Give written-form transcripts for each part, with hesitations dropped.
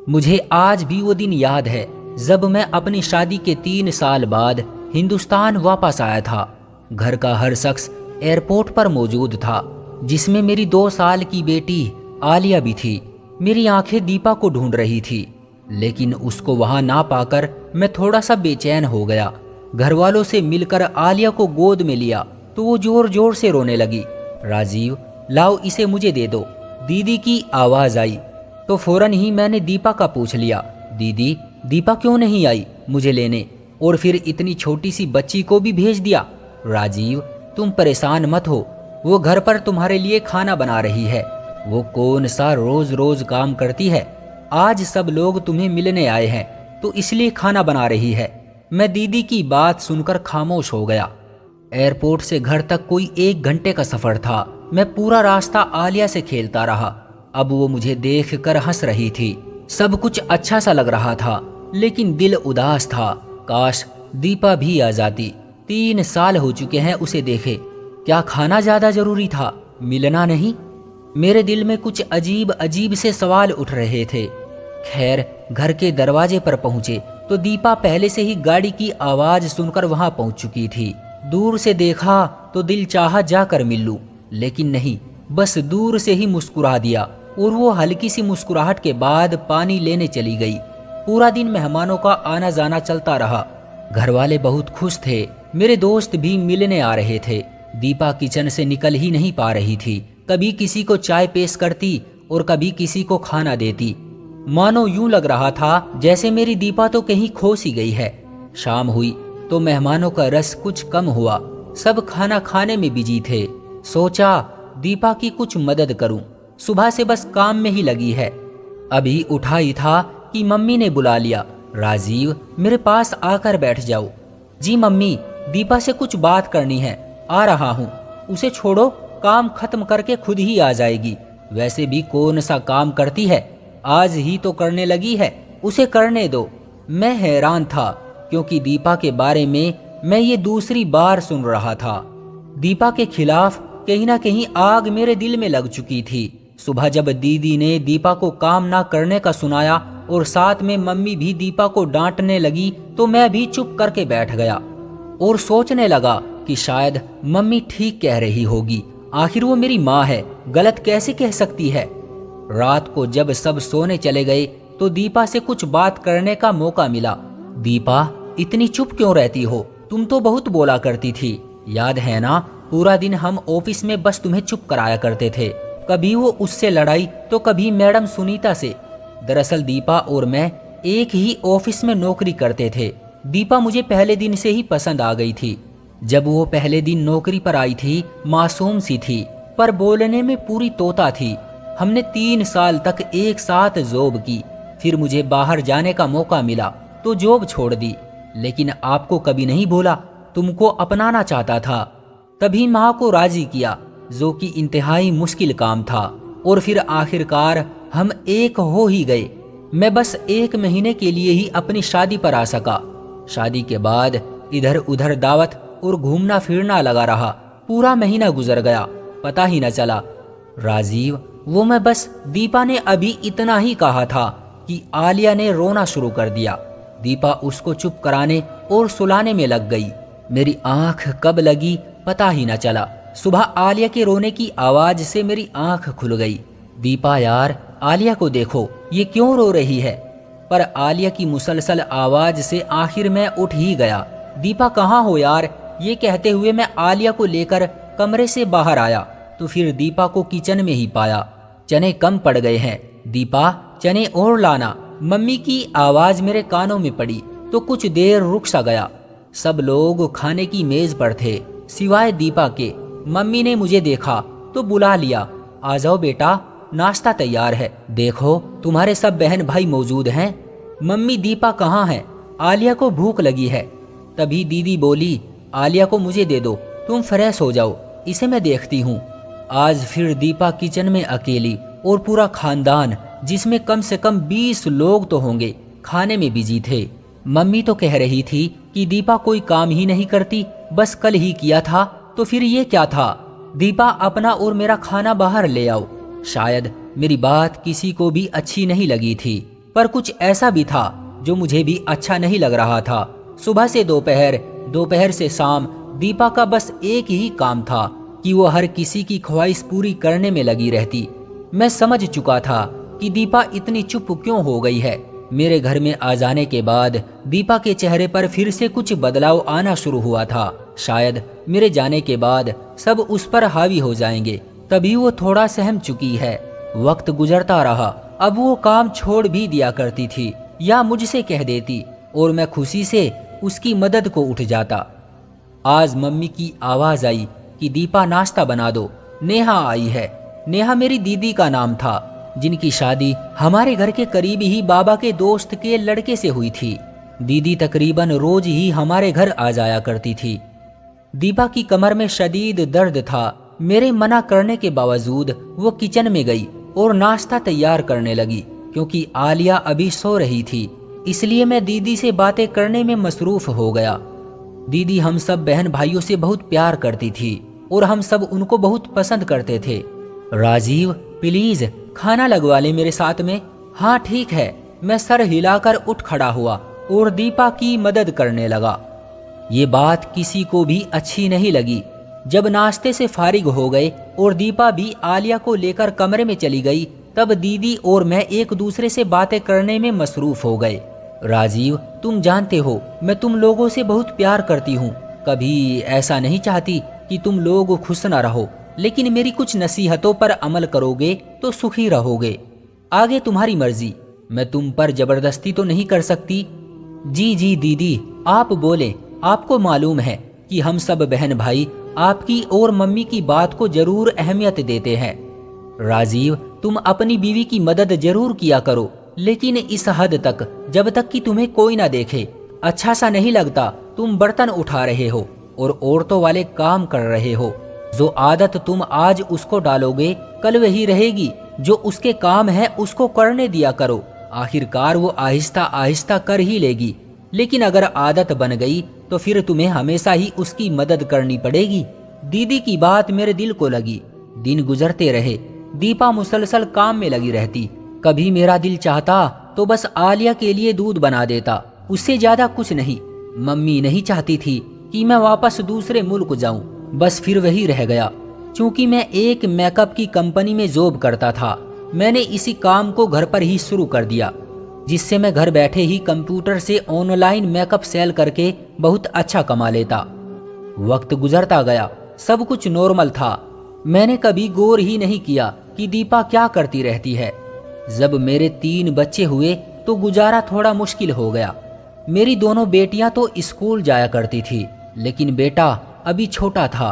मुझे आज भी वो दिन याद है जब मैं अपनी शादी के 3 साल बाद हिंदुस्तान वापस आया था। घर का हर शख्स एयरपोर्ट पर मौजूद था, जिसमें मेरी 2 साल की बेटी आलिया भी थी। मेरी आंखें दीपा को ढूंढ रही थी, लेकिन उसको वहां ना पाकर मैं थोड़ा सा बेचैन हो गया। घर वालों से मिलकर आलिया को गोद में लिया तो वो जोर जोर से रोने लगी। राजीव, लाओ इसे मुझे दे दो, दीदी की आवाज आई। तो फौरन ही मैंने दीपा का पूछ लिया, दीदी, दीपा क्यों नहीं आई मुझे लेने, और फिर इतनी छोटी सी बच्ची को भी भेज दिया। राजीव, तुम परेशान मत हो, वो घर पर तुम्हारे लिए खाना बना रही है। वो कौन सा रोज रोज काम करती है, आज सब लोग तुम्हें मिलने आए हैं तो इसलिए खाना बना रही है। मैं दीदी की बात सुनकर खामोश हो गया। एयरपोर्ट से घर तक कोई 1 घंटे का सफर था। मैं पूरा रास्ता आलिया से खेलता रहा। अब वो मुझे देखकर हंस रही थी। सब कुछ अच्छा सा लग रहा था, लेकिन दिल उदास था। काश दीपा भी आ जाती। 3 साल हो चुके हैं उसे देखे। क्या खाना ज्यादा जरूरी था, मिलना नहीं? मेरे दिल में कुछ अजीब अजीब से सवाल उठ रहे थे। खैर, घर के दरवाजे पर पहुंचे तो दीपा पहले से ही गाड़ी की आवाज सुनकर वहां पहुंच चुकी थी। दूर से देखा तो दिल चाहा जाकर मिल लूं, लेकिन नहीं, बस दूर से ही मुस्कुरा दिया और वो हल्की सी मुस्कुराहट के बाद पानी लेने चली गई। पूरा दिन मेहमानों का आना जाना चलता रहा। घर वाले बहुत खुश थे। मेरे दोस्त भी मिलने आ रहे थे। दीपा किचन से निकल ही नहीं पा रही थी। कभी किसी को चाय पेश करती और कभी किसी को खाना देती। मानो यूं लग रहा था जैसे मेरी दीपा तो कहीं खो सी गई है। शाम हुई तो मेहमानों का रस कुछ कम हुआ। सब खाना खाने में बिजी थे। सोचा दीपा की कुछ मदद करूं। सुबह से बस काम में ही लगी है। अभी उठा ही था कि मम्मी ने बुला लिया, राजीव, मेरे पास आकर बैठ जाओ। जी मम्मी, दीपा से कुछ बात करनी है, आ रहा हूँ। उसे छोड़ो, काम खत्म करके खुद ही आ जाएगी। वैसे भी कौन सा काम करती है, आज ही तो करने लगी है, उसे करने दो। मैं हैरान था क्योंकि दीपा के बारे में मैं ये दूसरी बार सुन रहा था। दीपा के खिलाफ कहीं ना कहीं आग मेरे दिल में लग चुकी थी। सुबह जब दीदी ने दीपा को काम ना करने का सुनाया और साथ में मम्मी भी दीपा को डांटने लगी तो मैं भी चुप करके बैठ गया और सोचने लगा कि शायद मम्मी ठीक कह रही होगी। आखिर वो मेरी माँ है, गलत कैसे कह सकती है। रात को जब सब सोने चले गए तो दीपा से कुछ बात करने का मौका मिला। दीपा, इतनी चुप क्यों रहती हो? तुम तो बहुत बोला करती थी, याद है ना? पूरा दिन हम ऑफिस में बस तुम्हें चुप कराया करते थे। कभी वो उससे लड़ाई तो कभी मैडम सुनीता से। दरअसल दीपा और मैं एक ही ऑफिस में नौकरी करते थे। दीपा मुझे पहले दिन से ही पसंद आ गई थी। जब वो पहले दिन नौकरी पर आई थी, मासूम सी थी, पर बोलने में पूरी तोता थी। हमने 3 साल तक एक साथ जॉब की। फिर मुझे बाहर जाने का मौका मिला तो जॉब छोड़ दी, लेकिन आपको कभी नहीं बोला, तुमको अपनाना चाहता था। तभी माँ को राजी किया, जो कि इंतहाई मुश्किल काम था, और फिर आखिरकार हम एक हो ही गए। मैं बस 1 महीने के लिए ही अपनी शादी पर आ सका। शादी के बाद इधर उधर दावत और घूमना फिरना लगा रहा। पूरा महीना गुजर गया, पता ही न चला। राजीव, वो मैं बस दीपा ने अभी इतना ही कहा था कि आलिया ने रोना शुरू कर दिया। दीपा उसको चुप कराने और सुलाने में लग गई। मेरी आंख कब लगी पता ही न चला। सुबह आलिया के रोने की आवाज से मेरी आंख खुल गई। दीपा यार, आलिया को देखो, ये क्यों रो रही है? पर आलिया की मुसलसल आवाज से आखिर मैं उठ ही गया। दीपा कहाँ हो यार? ये कहते हुए मैं आलिया को लेकर कमरे से बाहर आया तो फिर दीपा को किचन में ही पाया। चने कम पड़ गए हैं, दीपा चने और लाना। मम्मी की आवाज मेरे कानों में पड़ी तो कुछ देर रुक सा गया। सब लोग खाने की मेज पर थे सिवाय दीपा के। मम्मी ने मुझे देखा तो बुला लिया, आ जाओ बेटा, नाश्ता तैयार है। देखो तुम्हारे सब बहन भाई मौजूद हैं। मम्मी, दीपा कहाँ है? आलिया को भूख लगी है। तभी दीदी बोली, आलिया को मुझे दे दो, तुम फ्रेश हो जाओ, इसे मैं देखती हूँ। आज फिर दीपा किचन में अकेली और पूरा खानदान, जिसमें कम से कम 20 लोग तो होंगे, खाने में बिजी थे। मम्मी तो कह रही थी कि दीपा कोई काम ही नहीं करती, बस कल ही किया था, तो फिर ये क्या था? दीपा, अपना और मेरा खाना बाहर ले आओ। शायद मेरी बात किसी को भी अच्छी नहीं लगी थी, पर कुछ ऐसा भी था जो मुझे भी अच्छा नहीं लग रहा था। सुबह से दोपहर, दोपहर से शाम दीपा का बस एक ही काम था कि वो हर किसी की ख्वाहिश पूरी करने में लगी रहती। मैं समझ चुका था कि दीपा इतनी चुप क्यों हो गई है। मेरे घर में आ जाने के बाद दीपा के चेहरे पर फिर से कुछ बदलाव आना शुरू हुआ था। शायद मेरे जाने के बाद सब उस पर हावी हो जाएंगे, तभी वो थोड़ा सहम चुकी है। वक्त गुजरता रहा, अब वो काम छोड़ भी दिया करती थी या मुझसे कह देती और मैं खुशी से उसकी मदद को उठ जाता। आज मम्मी की आवाज आई कि दीपा नाश्ता बना दो, नेहा आई है। नेहा मेरी दीदी का नाम था, जिनकी शादी हमारे घर के करीब ही बाबा के दोस्त के लड़के से हुई थी। दीदी तकरीबन रोज ही हमारे घर आ जाया करती थी। दीपा की कमर में शदीद दर्द था। मेरे मना करने के बावजूद वो किचन में गई और नाश्ता तैयार करने लगी। क्योंकि आलिया अभी सो रही थी, इसलिए मैं दीदी से बातें करने में मसरूफ हो गया। दीदी हम सब बहन भाइयों से बहुत प्यार करती थी और हम सब उनको बहुत पसंद करते थे। राजीव, प्लीज खाना लगवा ले मेरे साथ में। हाँ ठीक है। मैं सर हिलाकर उठ खड़ा हुआ और दीपा की मदद करने लगा। ये बात किसी को भी अच्छी नहीं लगी। जब नाश्ते से फारिग हो गए और दीपा भी आलिया को लेकर कमरे में चली गई, तब दीदी और मैं एक दूसरे से बातें करने में मसरूफ हो गए। राजीव, तुम जानते हो मैं तुम लोगों से बहुत प्यार करती हूँ। कभी ऐसा नहीं चाहती कि तुम लोग खुश न रहो, लेकिन मेरी कुछ नसीहतों पर अमल करोगे तो सुखी रहोगे। आगे तुम्हारी मर्जी, मैं तुम पर जबरदस्ती तो नहीं कर सकती। जी जी दीदी, आप बोले। आपको मालूम है कि हम सब बहन भाई आपकी और मम्मी की बात को जरूर अहमियत देते हैं। राजीव, तुम अपनी बीवी की मदद जरूर किया करो, लेकिन इस हद तक जब तक कि तुम्हें कोई ना देखे। अच्छा सा नहीं लगता तुम बर्तन उठा रहे हो और औरतों वाले काम कर रहे हो। जो आदत तुम आज उसको डालोगे, कल वही रहेगी। जो उसके काम है उसको करने दिया करो, आखिरकार वो आहिस्ता आहिस्ता कर ही लेगी। लेकिन अगर आदत बन गई तो फिर तुम्हें हमेशा ही उसकी मदद करनी पड़ेगी। दीदी की बात मेरे दिल को लगी। दिन गुजरते रहे, दीपा मुसलसल काम में लगी रहती। कभी मेरा दिल चाहता तो बस आलिया के लिए दूध बना देता, उससे ज्यादा कुछ नहीं। मम्मी नहीं चाहती थी कि मैं वापस दूसरे मुल्क जाऊं, बस फिर वही रह गया। क्योंकि मैं एक मेकअप की कंपनी में जॉब करता था, मैंने इसी काम को घर पर ही शुरू कर दिया, जिससे मैं घर बैठे ही कंप्यूटर से ऑनलाइन मेकअप सेल करके बहुत अच्छा कमा लेता। वक्त गुजरता गया, सब कुछ नॉर्मल था। मैंने कभी गौर ही नहीं किया कि दीपा क्या करती रहती है। जब मेरे 3 बच्चे हुए तो गुजारा थोड़ा मुश्किल हो गया। मेरी दोनों बेटियां तो स्कूल जाया करती थी, लेकिन बेटा अभी छोटा था।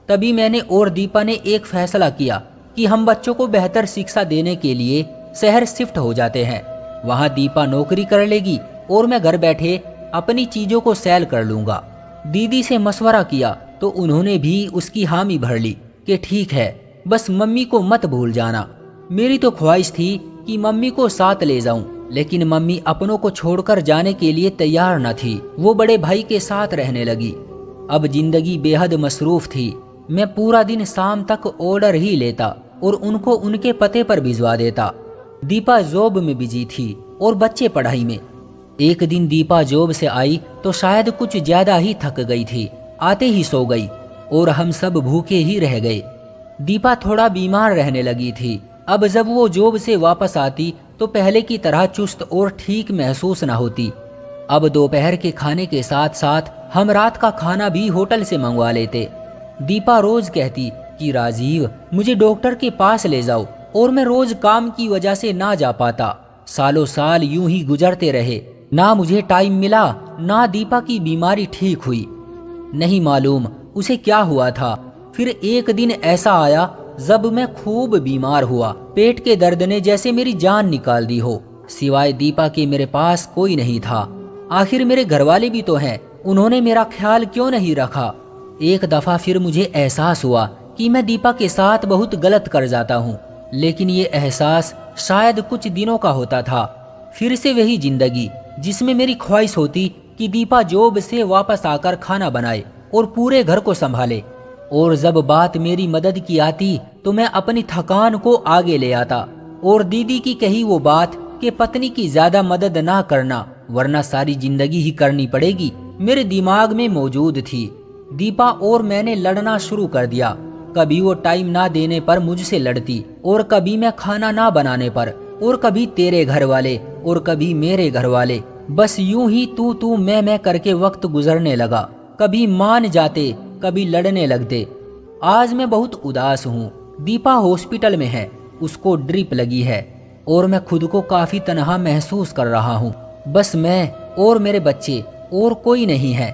तभी मैंने और दीपा ने एक फैसला किया कि हम बच्चों को बेहतर शिक्षा देने के लिए शहर शिफ्ट हो जाते हैं। वहां दीपा नौकरी कर लेगी और मैं घर बैठे अपनी चीजों को सेल कर लूंगा। दीदी से मशवरा किया तो उन्होंने भी उसकी हामी भर ली कि ठीक है, बस मम्मी को मत भूल जाना। मेरी तो ख्वाहिश थी कि मम्मी को साथ ले जाऊं, लेकिन मम्मी अपनों को छोड़कर जाने के लिए तैयार न थी। वो बड़े भाई के साथ रहने लगी। अब जिंदगी बेहद मसरूफ थी। मैं पूरा दिन शाम तक ऑर्डर ही लेता और उनको उनके पते पर भिजवा देता। दीपा जॉब में बिजी थी और बच्चे पढ़ाई में। एक दिन दीपा जॉब से आई तो शायद कुछ ज्यादा ही थक गई थी, आते ही सो गई और हम सब भूखे ही रह गए। दीपा थोड़ा बीमार रहने लगी थी। अब जब वो जॉब से वापस आती तो पहले की तरह चुस्त और ठीक महसूस न होती। अब दोपहर के खाने के साथ साथ हम रात का खाना भी होटल से मंगवा लेते। दीपा रोज कहती कि राजीव, मुझे डॉक्टर के पास ले जाओ, और मैं रोज काम की वजह से ना जा पाता। सालों साल यूं ही गुजरते रहे, ना मुझे टाइम मिला, ना दीपा की बीमारी ठीक हुई। नहीं मालूम उसे क्या हुआ था। फिर एक दिन ऐसा आया जब मैं खूब बीमार हुआ। पेट के दर्द ने जैसे मेरी जान निकाल दी हो। सिवाय दीपा के मेरे पास कोई नहीं था। आखिर मेरे घरवाले भी तो हैं, उन्होंने मेरा ख्याल क्यों नहीं रखा। एक दफा फिर मुझे एहसास हुआ कि मैं दीपा के साथ बहुत गलत कर जाता हूँ, लेकिन ये एहसास शायद कुछ दिनों का होता था। फिर से वही जिंदगी जिसमें मेरी ख्वाहिश होती कि दीपा जॉब से वापस आकर खाना बनाए और पूरे घर को संभाले, और जब बात मेरी मदद की आती तो मैं अपनी थकान को आगे ले आता और दीदी की कही वो बात कि पत्नी की ज्यादा मदद ना करना, वरना सारी जिंदगी ही करनी पड़ेगी, मेरे दिमाग में मौजूद थी। दीपा और मैंने लड़ना शुरू कर दिया। कभी वो टाइम ना देने पर मुझसे लड़ती, और कभी मैं खाना ना बनाने पर, और कभी तेरे घर वाले, और कभी मेरे घर वाले। बस यूं ही तू मैं करके वक्त गुजरने लगा। कभी मान जाते, कभी लड़ने लगते। आज मैं बहुत उदास हूँ। दीपा हॉस्पिटल में है, उसको ड्रिप लगी है, और मैं खुद को काफी तनहा महसूस कर रहा हूँ। बस मैं और मेरे बच्चे, और कोई नहीं है।